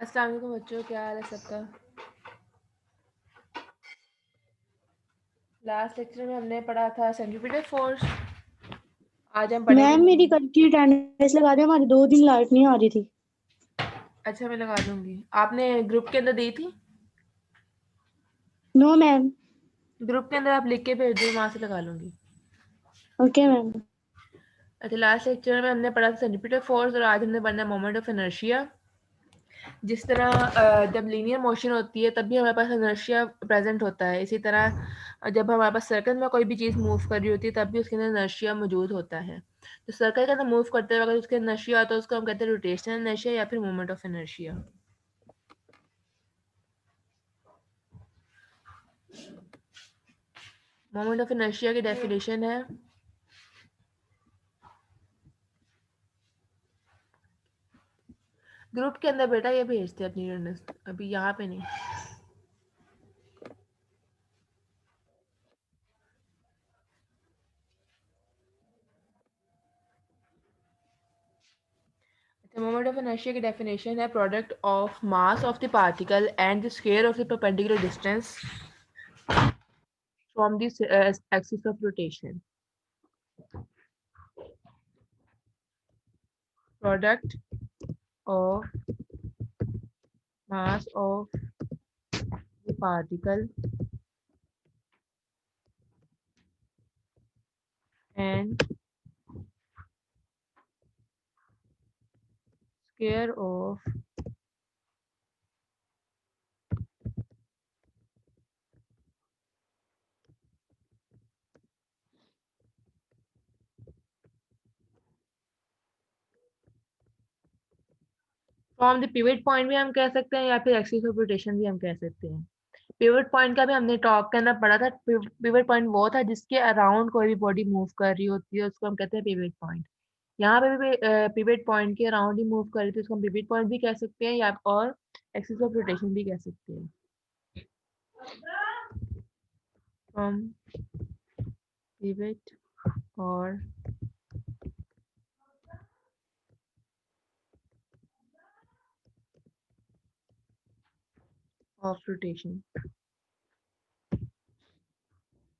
अस्सलाम वालेकुम बच्चों, क्या हाल है सबका। लास्ट लेक्चर में हमने पढ़ा था सेंट्रीपिटल फोर्स। आज हम मैम मेरी पढ़ेंगे। कल की अटेंडेंस लगा दी, हमारी 2 दिन लाइट नहीं आ रही थी। अच्छा, मैं लगा दूंगी। आपने ग्रुप के अंदर दी थी? No ma'am. ग्रुप के अंदर आप लिख के भेज दो, वहां से लगा लूंगी। Okay ma'am. अच्छा, लास्ट लेक्चर में हमने पढ़ा था सेंट्रीपिटल फोर्स और आज हमने पढ़ना मोमेंट ऑफ इनर्शिया। जिस तरह जब लीनियर मोशन होती है तब भी हमारे पास इनर्शिया प्रेजेंट होता है, इसी तरह जब हमारे पास सर्कल में कोई भी चीज़ मूव कर रही होती है तब भी उसके अंदर इनर्शिया मौजूद होता है। तो सर्कल के अंदर मूव करते वक्त उसके इनर्शिया होता है, उसको हम कहते हैं रोटेशनल इनर्शिया या फिर moment of inertia. Moment of inertia की डेफिनेशन है ग्रुप के अंदर। बेटा ये भेजते हैं अपनी अटेंडेंस, अभी यहाँ पे नहीं। मोमेंट ऑफ इनर्शिया की डेफिनेशन है product of mass of the particle and the square of the perpendicular distance from the axis of rotation. Product of mass of the particle and square of from the pivot point भी हम कह सकते हैं या फिर axis of rotation भी हम कह सकते हैं। पिवट पॉइंट का भी हमने टॉक करना पड़ा था। पिवट पॉइंट वो था जिसके अराउंड कोई भी बॉडी मूव कर रही होती है, उसको हम कहते हैं पिवट पॉइंट। यहाँ पे भी पिवट पॉइंट के अराउंड ही मूव कर रही थी, उसको हम पिवट पॉइंट भी कह सकते हैं या और एक्सिस ऑफ रोटेशन भी कह सकते हैं। From pivot or of rotation,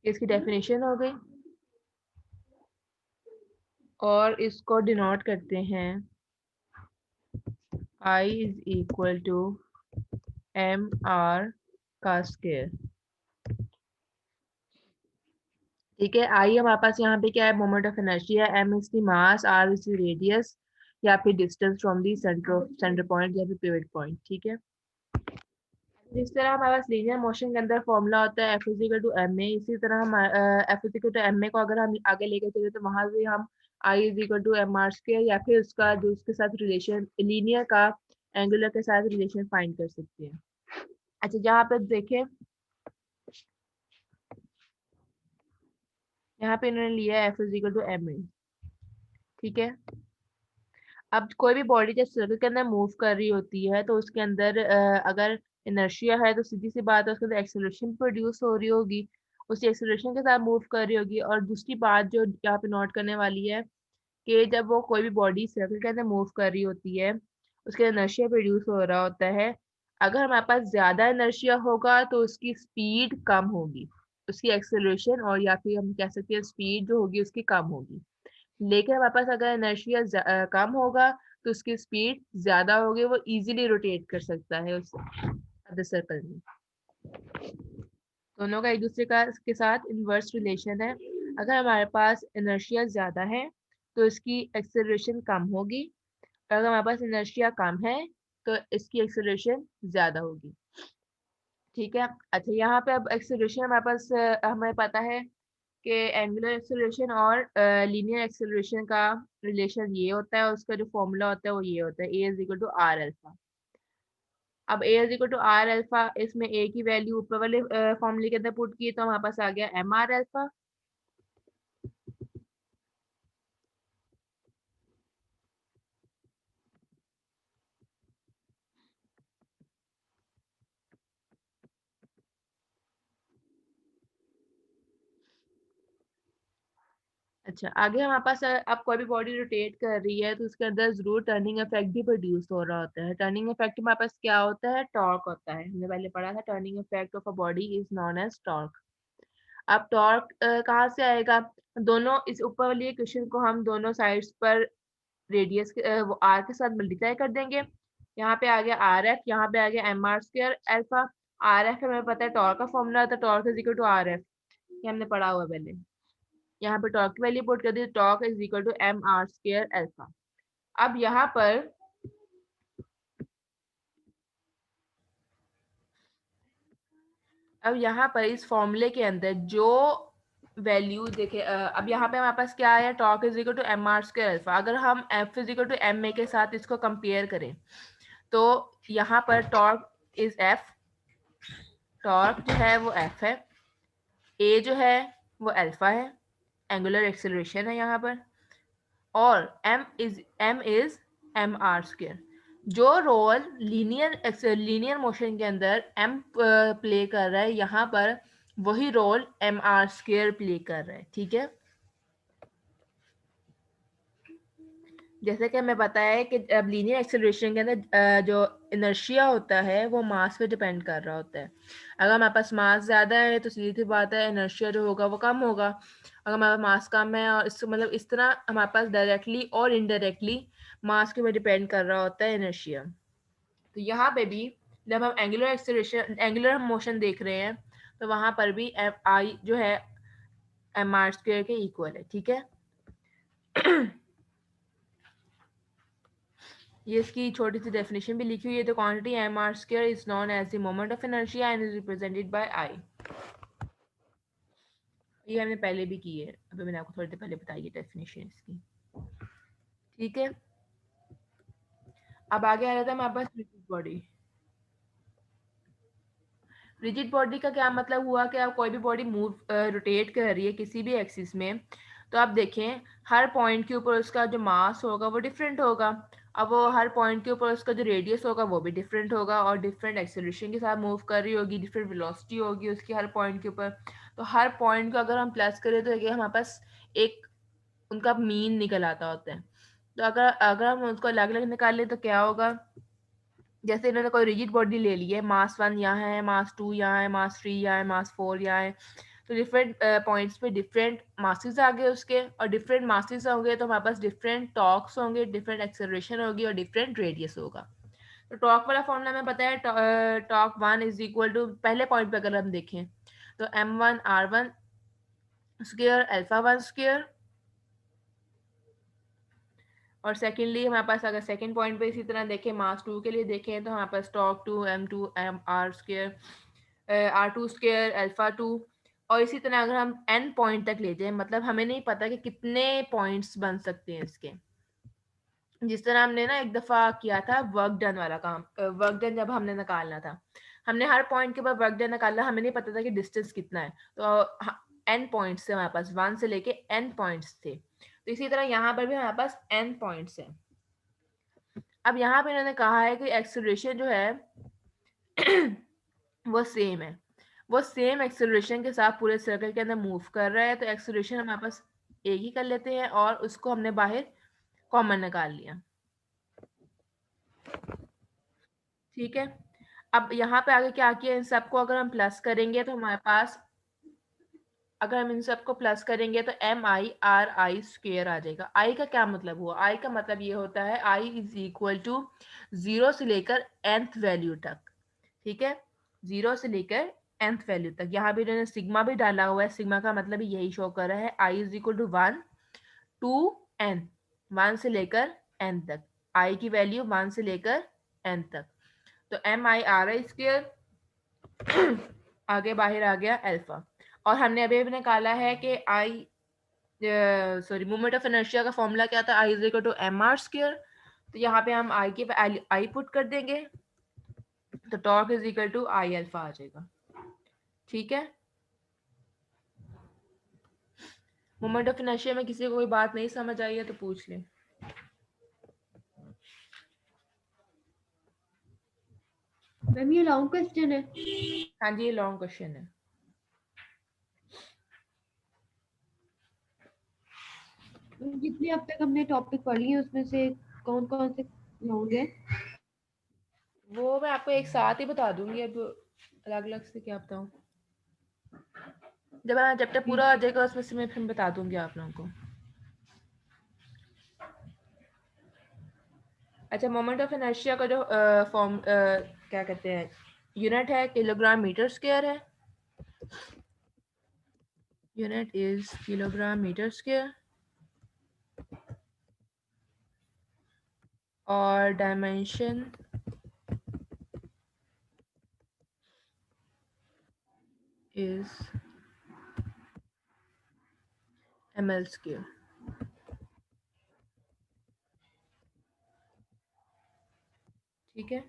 इसकी डेफिनेशन हो गई। और इसको डिनोट करते हैं I is equal to M R का स्क्वायर। ठीक है, आई हमारे पास यहाँ पे क्या है, moment of inertia. M is the mass, R is the radius या फिर distance from the centre point या फिर पिवट पॉइंट। ठीक है, जिस तरह हमारे पास लीनियर मोशन के अंदर फॉर्मूला होता है F is equal to M A, इसी तरह हम F is equal to M A को अगर हम आगे लेकर चले तो वहां से हम I is equal to M R square या फिर उसका जो उसके साथ रिलेशन लीनियर का एंगुलर के साथ रिलेशन फाइंड कर सकते हैं। अच्छा, जहाँ पे देखें, यहाँ पे इन्होंने लिया है F is equal to M A. ठीक है, अब कोई भी बॉडी जब सर्कल के अंदर मूव कर रही होती है तो उसके अंदर अगर इनर्शिया है तो सीधी सी बात है उसके अंदर एक्सेलरेशन प्रोड्यूस हो रही होगी, उसी एक्सेलरेशन के साथ मूव कर रही होगी। और दूसरी बात जो यहाँ पे नोट करने वाली है कि जब वो कोई भी बॉडी सर्कल के अंदर मूव कर रही होती है उसके इनर्शिया प्रोड्यूस हो रहा होता है। अगर हमारे पास ज्यादा इनर्शिया होगा तो उसकी स्पीड कम होगी, उसकी एक्सेलरेशन और या फिर हम कह सकते हैं स्पीड जो होगी उसकी कम होगी। लेकिन हमारे पास अगर इनर्शिया कम होगा तो उसकी स्पीड ज्यादा होगी, वो इजीली रोटेट कर सकता है उस अदर सर्कल में। दोनों का एक दूसरे का के साथ इनवर्स रिलेशन है। अगर हमारे पास इनर्शिया ज्यादा है तो इसकी एक्सेलरेशन कम होगी, और अगर हमारे पास इनर्शिया कम है तो इसकी एक्सेलरेशन ज्यादा होगी। ठीक है, अच्छा यहाँ पे अब एक्सेलरेशन हमारे पास हमें पता है कि एंगुलर एक्सेलरेशन और लीनियर एक्सेलरेशन का रिलेशन ये होता है, उसका जो फॉर्मूला होता है वो ये होता है A is equal to R alpha. अब A is equal to R alpha, इसमें ए की वैल्यू ऊपर वाले फॉर्मूले के अंदर पुट की तो हमारे पास आ गया एम आर अल्फा। अच्छा, आगे हमारे पास अब कोई भी बॉडी रोटेट कर रही है तो उसके अंदर जरूर टर्निंग इफेक्ट भी प्रोड्यूस हो रहा होता है। टर्निंग इफेक्ट हमारे पास क्या होता है? टॉर्क होता है। हमने पहले पढ़ा था turning effect of a body is known as torque. अब टॉर्क कहाँ से आएगा? दोनों इस ऊपर वाली इक्वेशन को हम दोनों साइड्स पर रेडियस वो आर के साथ मल्टीप्लाई कर देंगे। यहाँ पे आ गया आर एफ, यहाँ पे आ गया M R square alpha. R F हमें पता है टॉर्क का फॉर्मूला था, torque is equal to R F, ये हमने पढ़ा हुआ है पहले। यहाँ पे टॉर्क की वैल्यू पुट कर दी, torque is equal to M R square alpha. अब यहाँ पर इस फॉर्मूले के अंदर जो वैल्यू देखे, अब यहाँ पे हमारे पास क्या आया? Torque is equal to M R square alpha. अगर हम F is equal to M A के साथ इसको कंपेयर करें तो यहाँ पर टॉर्क इज एफ, टॉर्क जो है वो एफ है, ए जो है वो अल्फा है, एंगुलर एक्सेलरेशन है यहाँ पर, और M is M R square. जो रोल लीनियर मोशन के अंदर एम प्ले कर रहा है, यहाँ पर वही role M R square play कर रहा है। ठीक है, जैसे कि हमें पता है कि अब लीनियर एक्सेलरेशन के अंदर जो इनर्शिया होता है वो मास पे डिपेंड कर रहा होता है। अगर हमारे पास मास ज़्यादा है तो सीधी सी बात है इनर्शिया जो होगा वो कम होगा। अगर हमारे पास मास कम है और इस मतलब इस तरह हमारे पास डायरेक्टली और इनडायरेक्टली मास के ऊपर डिपेंड कर रहा होता है इनर्शिया। तो यहाँ पे भी जब हम एंगुलर मोशन देख रहे हैं तो वहाँ पर भी एफ आई जो है एम आर स्क्वायर के इक्वल है। ठीक है, ये इसकी छोटी सी डेफिनेशन भी लिखी हुई है। The quantity M R square is known as the moment of inertia and is represented by I. ये हमने पहले भी की है, अभी मैंने आपको थोड़ी देर पहले बताई है डेफिनेशन इसकी। ठीक है, अब आगे आ जाता है हमारे पास रिजिड बॉडी। रिजिड बॉडी का क्या मतलब हुआ कि आप कोई भी बॉडी मूव रोटेट कर रही है किसी भी एक्सिस में, तो आप देखें हर पॉइंट के ऊपर उसका जो मास होगा वो डिफरेंट होगा। अब वो हर पॉइंट के ऊपर उसका जो रेडियस होगा वो भी डिफरेंट होगा और डिफरेंट एक्सेलरेशन के साथ मूव कर रही होगी, डिफरेंट वेलोसिटी होगी उसकी हर पॉइंट के ऊपर। तो हर पॉइंट को अगर हम प्लस करें तो ये हमारे पास एक उनका मीन निकल आता होता है। तो अगर अगर हम उसको अलग अलग निकाल लें तो क्या होगा? जैसे इन्होंने कोई रिजिड बॉडी ले ली है, मास 1 यहाँ है, मास 2 यहाँ है, मास 3 यहाँ है, मास 4 यहाँ है, तो डिफरेंट पॉइंट्स पे डिफरेंट मासेस आ गए उसके, और डिफरेंट मासेस होंगे तो हमारे पास डिफरेंट टॉर्क्स होंगे, डिफरेंट एक्सेलरेशन होगी और डिफरेंट रेडियस होगा। तो टॉर्क वाला फॉर्मूला हमें पता है, टॉर्क 1 इज इक्वल टू, पहले पॉइंट पे अगर हम देखें तो m1 r1 square alpha 1 square, और सेकेंडली हमारे पास अगर सेकेंड पॉइंट पे इसी तरह देखें, मास 2 के लिए देखें तो हमारे पास torque 2 m2 m r square r2 square alpha 2। और इसी तरह अगर हम n पॉइंट तक ले जाएं, मतलब हमें नहीं पता कि कितने पॉइंट्स बन सकते हैं इसके। जिस तरह हमने ना एक दफा किया था वर्क डन वाला काम, वर्क डन जब हमने निकालना था, हमने हर पॉइंट के बाद वर्क डन निकाला, हमें नहीं पता था कि डिस्टेंस कितना है, तो n पॉइंट्स थे हमारे पास, 1 से लेके n पॉइंट्स थे। तो इसी तरह यहाँ पर भी हमारे पास n पॉइंट्स हैं। अब यहाँ पे इन्होंने कहा है कि एक्सेलरेशन जो है वो सेम है, वो सेम एक्सेलरेशन के साथ पूरे सर्कल के अंदर मूव कर रहा है, तो एक्सेलरेशन हमारे पास एक ही कर लेते हैं और उसको हमने बाहर कॉमन निकाल लिया। ठीक है, अब यहाँ पे आगे क्या किया, इन सबको अगर हम प्लस करेंगे तो हमारे पास, अगर हम इन सबको प्लस करेंगे तो M I R I square आ जाएगा। आई का क्या मतलब हुआ? आई का मतलब ये होता है आई इज इक्वल टू 0 से लेकर nth वैल्यू तक। ठीक है, 0 से लेकर nth वैल्यू तक। यहाँ भी इन्होंने सिग्मा भी डाला हुआ है, सिग्मा का मतलब यही शो कर रहा है, I is equal to 1 to n, 1 से लेकर n तक, आई की वैल्यू 1 से लेकर n तक। तो M I R I square आगे बाहर आ गया अल्फा, और हमने अभी भी निकाला है कि I sorry moment of inertia का फॉर्मूला क्या था? I is equal to M R square. तो यहाँ पे हम आई के आई पुट कर देंगे तो torque is equal to I alpha आ जाएगा। ठीक है, मोमेंट ऑफ इनर्शिया में किसी को कोई बात नहीं समझ आई है तो पूछ लें। मैम ये लॉन्ग क्वेश्चन है। हाँ जी, ये लॉन्ग क्वेश्चन है। जितने अब तक हमने टॉपिक पढ़ी है उसमें से कौन कौन से होंगे? वो मैं आपको एक साथ ही बता दूंगी, अब अलग अलग से क्या बताऊं। जब हमारा चैप्टर पूरा ठीक हो है। जाएगा उसमें से मैं फिर बता दूंगी आप लोगों को। अच्छा, मोमेंट ऑफ इनर्शिया का जो फॉर्म क्या कहते हैं, यूनिट है किलोग्राम मीटर स्क्वायर है। Unit is kilogram metre square और डायमेंशन is ml square। ठीक है।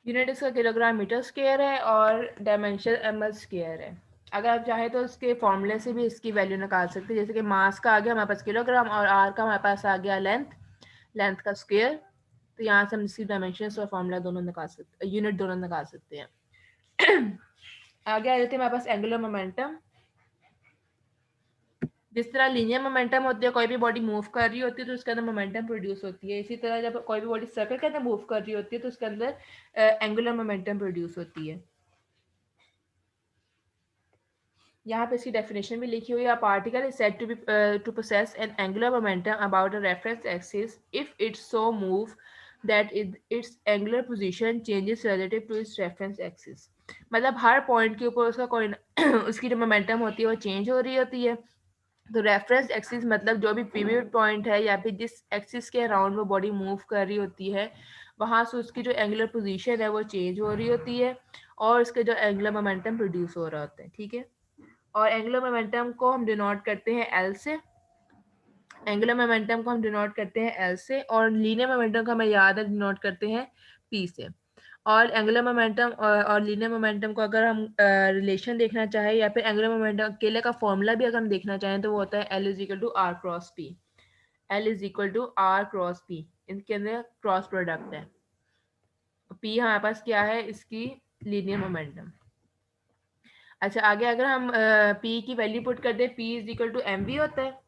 यूनिट इसका किलोग्राम मीटर स्क्वायर है और डायमेंशन ml स्क्वायर है। अगर आप चाहें तो इसके फॉर्मूले से भी इसकी वैल्यू निकाल सकते हैं, जैसे कि मास का आ गया हमारे पास किलोग्राम और आर का हमारे पास आ गया लेंथ का स्क्वायर। तो यहाँ से हम इसकी डायमेंशन और फॉर्मूला दोनों निकाल सकते, यूनिट दोनों निकाल सकते हैं। आगे आ जाते हैं हमारे पास एंगुलर मोमेंटम। जिस तरह लीनियर मोमेंटम होती है, कोई भी बॉडी मूव कर रही होती है तो उसके अंदर मोमेंटम प्रोड्यूस होती है। इसी तरह जब कोई भी बॉडी सर्कल के अंदर मूव कर रही होती है तो उसके अंदर एंगुलर मोमेंटम प्रोड्यूस होती है। यहाँ पे इसकी डेफिनेशन भी लिखी हुई है। Particle is said to possess an angular momentum about a reference axis if it's so move that its angular position changes relative to its reference axis. मतलब हर पॉइंट के ऊपर उसका कोई उसकी जो मोमेंटम होती है वो चेंज हो रही होती है। तो रेफरेंस एक्सिस मतलब जो भी पिवट पॉइंट है या फिर जिस एक्सिस के अराउंड वो बॉडी मूव कर रही होती है, वहां से उसकी जो एंगुलर पोजीशन है वो चेंज हो रही होती है और उसके जो एंगुलर मोमेंटम प्रोड्यूस हो रहा होता है। ठीक है। और एंगुलर मोमेंटम को हम डिनोट करते हैं एल से। एंगुलर मोमेंटम को हम डिनोट करते हैं एल से और लीनियर मोमेंटम को हमें याद है डिनोट करते हैं पी से। और एंगुलर मोमेंटम और लीनियर मोमेंटम को अगर हम रिलेशन देखना चाहें या फिर एंगुलर मोमेंटम अकेले का फॉर्मूला भी अगर हम देखना चाहें तो वो होता है L is equal to R cross P. L is equal to R cross P, इनके अंदर क्रॉस प्रोडक्ट है। पी हमारे पास क्या है, इसकी लीनियर मोमेंटम। अच्छा, आगे अगर हम पी की वैल्यू पुट कर दे, P is equal to M V होता है।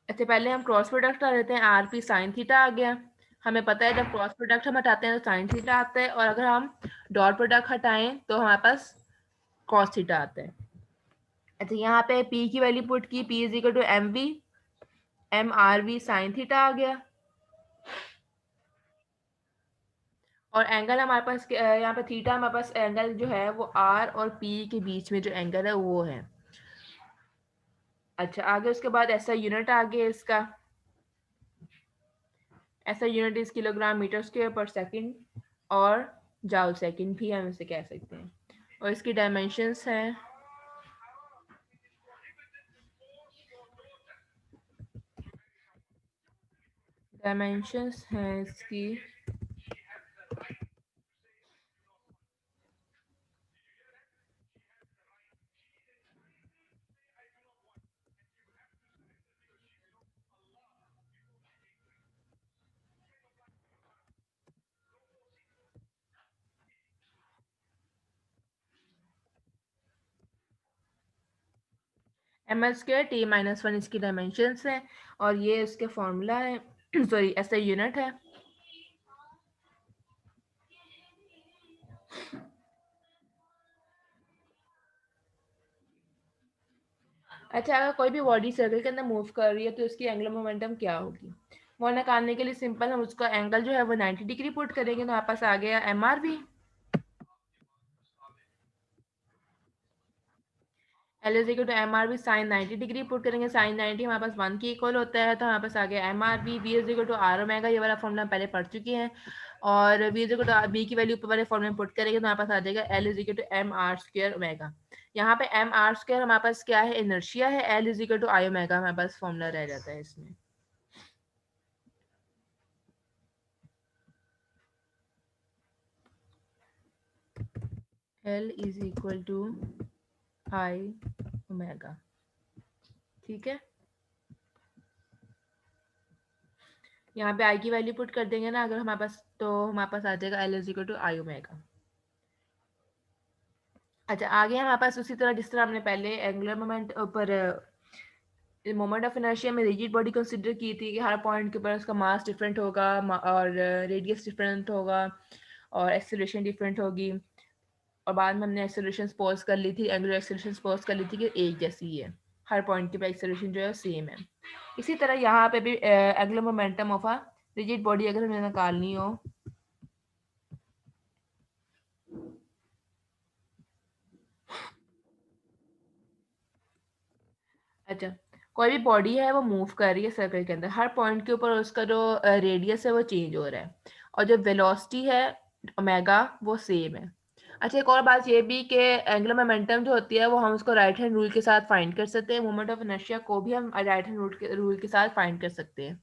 अच्छा, पहले हम क्रॉस प्रोडक्ट हटा देते हैं, आर पी साइन थीटा आ गया। हमें पता है जब क्रॉस प्रोडक्ट हम हटाते हैं तो साइन थीटा आता है और अगर हम डॉट प्रोडक्ट हटाएं तो हमारे पास कॉस थीटा आता है। अच्छा, यहाँ पे पी की वैल्यू पुट की, P is equal to M V, M R V sine theta आ गया। और एंगल हमारे पास यहाँ पे थीटा, हमारे पास एंगल जो है वो आर और पी के बीच में जो एंगल है वो है। अच्छा, आगे उसके बाद ऐसा यूनिट आ गया इसका। ऐसा unit is kilogram metre square per second और जाउल सेकंड भी हम इसे कह सकते हैं। और इसकी डायमेंशंस हैं, इसकी M L square T minus one इसकी डायमेंशंस हैं और ये इसके फॉर्मूला है सॉरी ऐसा यूनिट है। अच्छा, अगर कोई भी बॉडी सर्कल के अंदर मूव कर रही है तो उसकी एंगुलर मोमेंटम क्या होगी, वो निकालने के लिए सिंपल हम उसका एंगल जो है वो 90 डिग्री पुट करेंगे तो हमारे पास आ गया M R V. L is equal to M R V sine 90 degree put करेंगे, साइन 90 हमारे पास 1 के इक्वल होता है तो हमारे पास आ गया M R V. V is equal to R omega, ये वाला फॉर्मूला हम पहले पढ़ चुके हैं। और V is equal to B की वैल्यू ऊपर वाले फॉर्मूले में पुट करेंगे तो हमारे पास आ जाएगा L is equal to M R square omega. यहाँ पे एम आर स्क्वायर हमारे पास क्या है, इनर्शिया है। L is equal to I omega हमारे पास फॉर्मूला रह जाता है इसमें। L is equal to I omega. ठीक है। यहाँ पे आई की वैल्यू पुट कर देंगे ना अगर हमारे पास, तो हमारे पास आ जाएगा L is equal to I omega. अच्छा, आगे हमारे पास उसी तरह जिस तरह हमने पहले एंगुलर मोमेंट पर मोमेंट ऑफ इनर्शिया में रिजिड बॉडी कंसिडर की थी कि हर पॉइंट के ऊपर उसका मास डिफरेंट होगा और रेडियस डिफरेंट होगा और एक्सेलरेशन डिफरेंट होगी, और बाद में हमने एक्सेलरेशन सपोज कर ली थी, एंगुलर एक्सेलरेशन सपोज कर ली थी कि एक जैसी ही है, हर पॉइंट के पे एक्सेलरेशन जो है सेम है। इसी तरह यहाँ पे भी angular momentum of a rigid body अगर हमें निकालनी हो, अच्छा, कोई भी बॉडी है वो मूव कर रही है सर्कल के अंदर, हर पॉइंट के ऊपर उसका जो रेडियस है वो चेंज हो रहा है, और जो वेलोसिटी है ओमेगा वो सेम है। अच्छा, एक और बात ये भी कि एंगुलर मोमेंटम जो होती है वो हम उसको राइट हैंड रूल के साथ फाइंड कर सकते हैं, मोमेंट ऑफ इनर्शिया को भी हम राइट हैंड रूल के साथ फाइंड कर सकते हैं।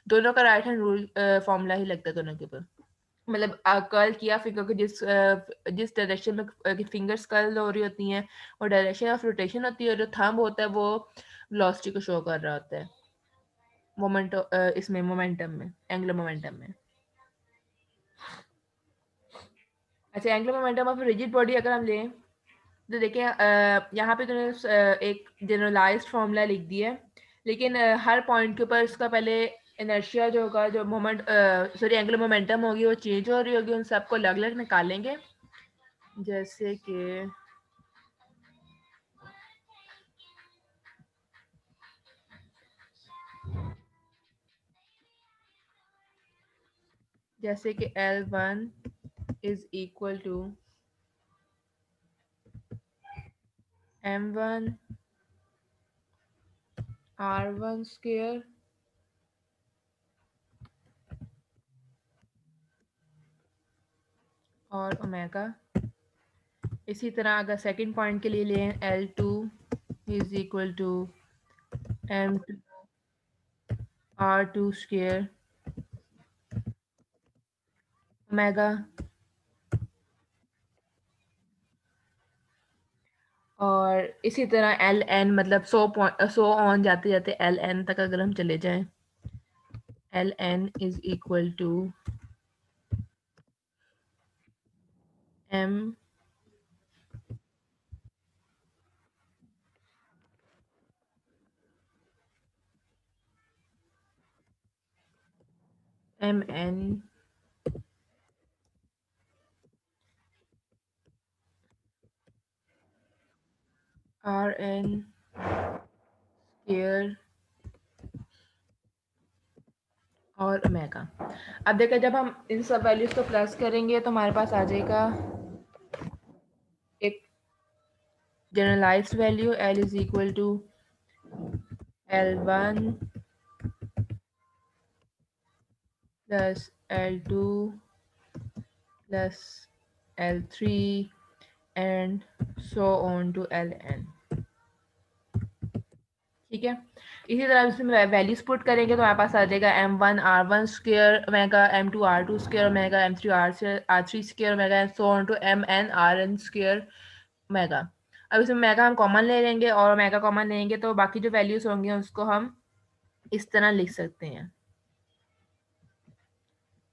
दोनों का राइट हैंड रूल फॉर्मूला ही लगता है दोनों के ऊपर। मतलब कर्ल किया फिंगर को, जिस डायरेक्शन में फिंगर्स कर्ल हो रही होती हैं वो डायरेक्शन ऑफ रोटेशन होती है, और जो थंब होता है वो वेलोसिटी को शो कर रहा होता है मोमेंट, इसमें मोमेंटम में, एंगुलर मोमेंटम में। अच्छा, angular momentum of rigid body अगर हम लें तो देखिए यहाँ पे तूने एक जनरलाइज्ड फॉर्मूला लिख दिया है, लेकिन हर पॉइंट के ऊपर इसका पहले इनर्शिया जो होगा, जो मोमेंट सॉरी एंगुलर मोमेंटम होगी वो चेंज हो रही होगी, उन सबको अलग अलग निकालेंगे। जैसे कि L1 is equal to M1 R1 square और ओमेगा। इसी तरह अगर सेकंड पॉइंट के लिए लें, L2 is equal to M2 R2 square omega, और इसी तरह Ln, मतलब 100 ऑन जाते जाते Ln तक अगर हम चले जाएं, Ln is equal to M Mn Rn square और ओमेगा। अब देखो, जब हम इन सब वैल्यूज को प्लस करेंगे तो हमारे पास आ जाएगा एक generalized value, L is equal to L1 plus L2 plus L3 and so on to Ln। ठीक है, इसी तरह इसमें वैल्यूज पुट करेंगे तो हमारे पास आ जाएगा M1 R1 square omega, M2 R2 square omega, M3 R3 square omega and so on to Mn Rn square omega. अब इसमें ओमेगा हम कॉमन ले लेंगे, और ओमेगा कॉमन लेंगे तो बाकी जो वैल्यूज होंगी उसको हम इस तरह लिख सकते हैं।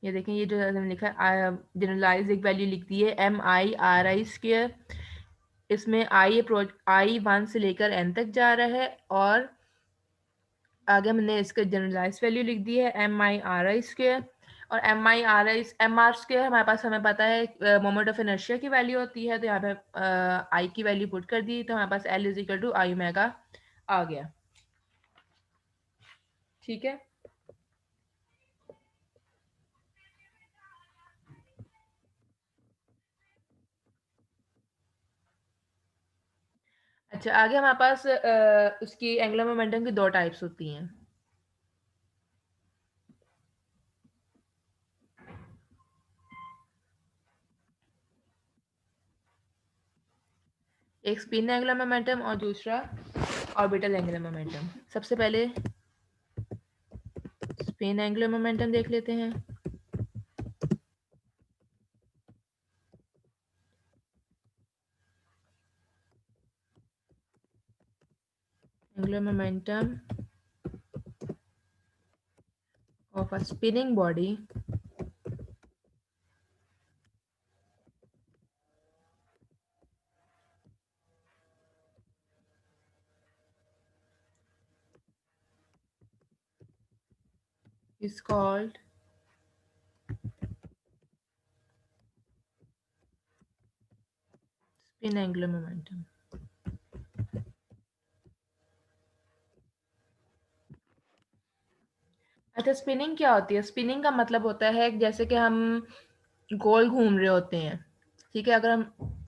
ये देखें, ये जो हमने लिखा है जनरलाइज एक वैल्यू लिख दी है MI स्क्वायर, इसमें I 1 से लेकर n तक जा रहा है, और आगे हमने इसका जनरलाइज वैल्यू लिख दी है MI स्क्वायर, और MR स्क्वायर हमारे पास, हमें पता है मोमेंट ऑफ इनर्शिया की वैल्यू होती है, तो यहाँ पे आई की वैल्यू पुट कर दी तो हमारे पास L is equal to I omega आ गया। ठीक है, अच्छा, आगे हमारे पास उसकी एंगुलर मोमेंटम की दो टाइप्स होती हैं। एक स्पिन एंगुलर मोमेंटम और दूसरा ऑर्बिटल एंगुलर मोमेंटम। सबसे पहले स्पिन एंगुलर मोमेंटम देख लेते हैं। Angular momentum of of a spinning body is called spin angular momentum. अच्छा, स्पिनिंग क्या होती है? स्पिनिंग का मतलब होता है जैसे कि हम गोल घूम रहे होते हैं, ठीक है? अगर हम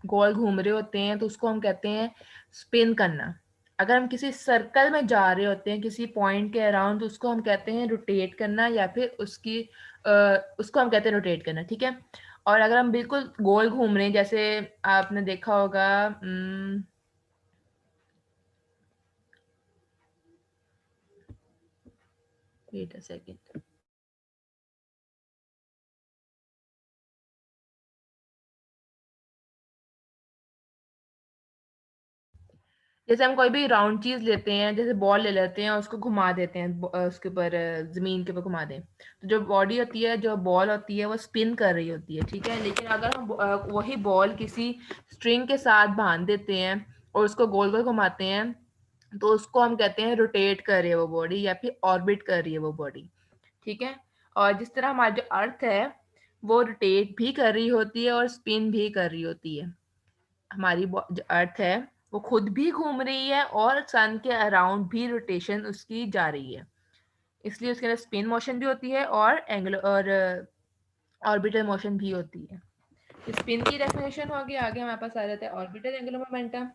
गोल घूम रहे होते हैं तो उसको हम कहते हैं स्पिन करना। अगर हम किसी सर्कल में जा रहे होते हैं किसी पॉइंट के अराउंड, तो उसको हम कहते हैं रोटेट करना, या फिर उसको हम कहते हैं रोटेट करना, ठीक है? और अगर हम बिल्कुल गोल घूम रहे हैं, जैसे आपने देखा होगा, वेट अ सेकेंड, जैसे हम कोई भी राउंड चीज लेते हैं, जैसे बॉल ले लेते हैं और उसको घुमा देते हैं, उसके ऊपर जमीन के ऊपर घुमा दें, तो जो बॉडी होती है, जो बॉल होती है, वो स्पिन कर रही होती है, ठीक है? लेकिन अगर हम वही बॉल किसी स्ट्रिंग के साथ बांध देते हैं और उसको गोल गोल घुमाते हैं, तो उसको हम कहते हैं रोटेट कर रही है वो बॉडी, या फिर ऑर्बिट कर रही है वो बॉडी, ठीक है? और जिस तरह हमारा जो अर्थ है वो रोटेट भी कर रही होती है और स्पिन भी कर रही होती है, हमारी जो अर्थ है वो खुद भी घूम रही है और सन के अराउंड भी रोटेशन उसकी जा रही है, इसलिए उसके अंदर स्पिन मोशन भी होती है और एंगुलर और ऑर्बिटल मोशन भी होती है। स्पिन की डेफिनेशन होगी, आगे हमारे पास आ जाता है ऑर्बिटल एंगुलर मोमेंटम।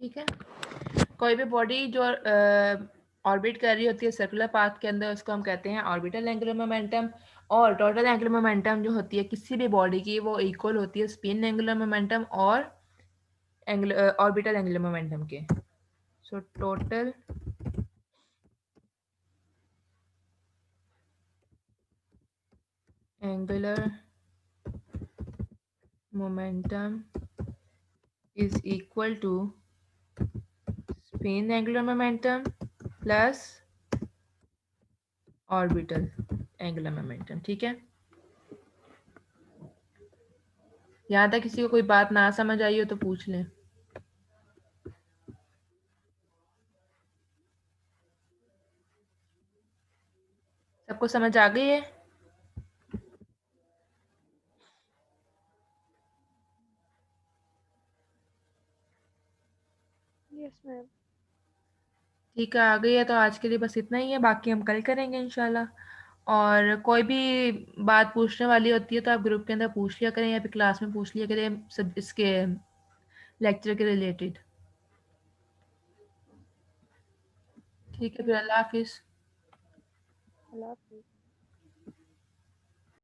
ठीक है, कोई भी बॉडी जो ऑर्बिट कर रही होती है सर्कुलर पाथ के अंदर, उसको हम कहते हैं ऑर्बिटल एंगुलर मोमेंटम। और टोटल एंगुलर मोमेंटम जो होती है किसी भी बॉडी की, वो इक्वल होती है स्पिन एंगुलर मोमेंटम और ऑर्बिटल एंगुलर मोमेंटम के। So total angular momentum is equal to spin angular momentum plus orbital angular momentum, ठीक है? यहाँ तक किसी को कोई बात ना समझ आई हो तो पूछ लें। सबको समझ आ गई है? Yes ma'am. ठीक है, आ गई है तो आज के लिए बस इतना ही है, बाकी हम कल करेंगे इंशाल्लाह। और कोई भी बात पूछने वाली होती है तो आप ग्रुप के अंदर पूछ लिया करें, या फिर क्लास में पूछ लिया करें, सब इसके लेक्चर के रिलेटेड। ठीक है, फिर अल्लाह हाफिज़। अल्लाह हाफिज़।